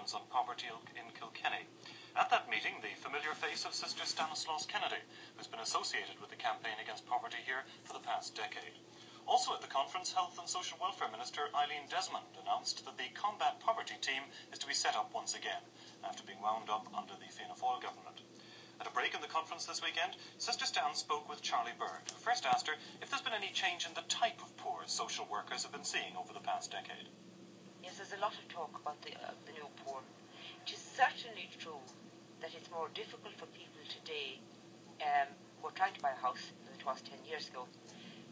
conference on poverty in Kilkenny. At that meeting, the familiar face of Sister Stanislaus Kennedy, who's been associated with the campaign against poverty here for the past decade. Also at the conference, Health and Social Welfare Minister Eileen Desmond announced that the Combat Poverty team is to be set up once again, after being wound up under the Fianna Fáil government. At a break in the conference this weekend, Sister Stan spoke with Charlie Bird, who first asked her if there's been any change in the type of poor social workers have been seeing over the past decade. Yes, there's a lot of talk about the new poor. It is certainly true that it's more difficult for people today who are trying to buy a house than it was 10 years ago.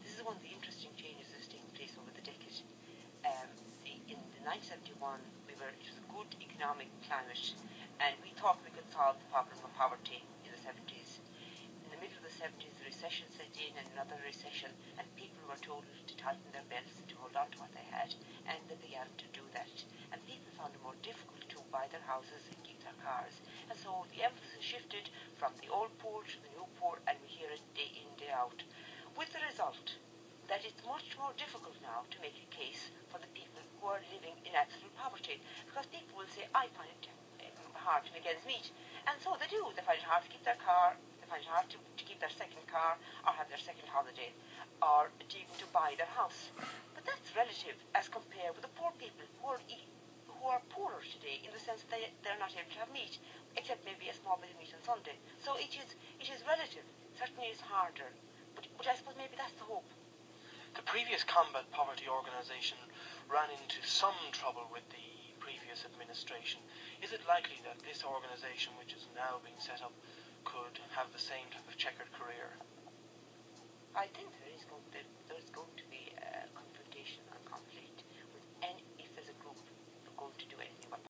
This is one of the interesting changes that's taken place over the decade. In 1971, it was a good economic climate, and we thought we could solve the problem of poverty in the 70s. In the middle of the 70s, the recession set in, and another recession, and people were told to tighten their belts and to hold on to what they had, and they began to do that. And people found it more difficult to buy their houses and keep their cars. And so the emphasis shifted from the old poor to the new poor, and we hear it day in, day out. With the result that it's much more difficult now to make a case for the people who are living in absolute poverty, because people will say, I find it hard to make ends meet. And so they do. They find it hard to keep their car, they find it hard to keep their second car, or have their second holiday, or even to buy their house. But that's relative as compared with the poor people who are poorer today, in the sense that they're not able to have meat, except maybe a small bit of meat on Sunday. So it is relative. Certainly it's harder. But I suppose maybe that's the hope. The previous Combat Poverty organisation ran into some trouble with the previous administration. Is it likely that this organisation, which is now being set up, could have the same type of checkered career? I think there's going to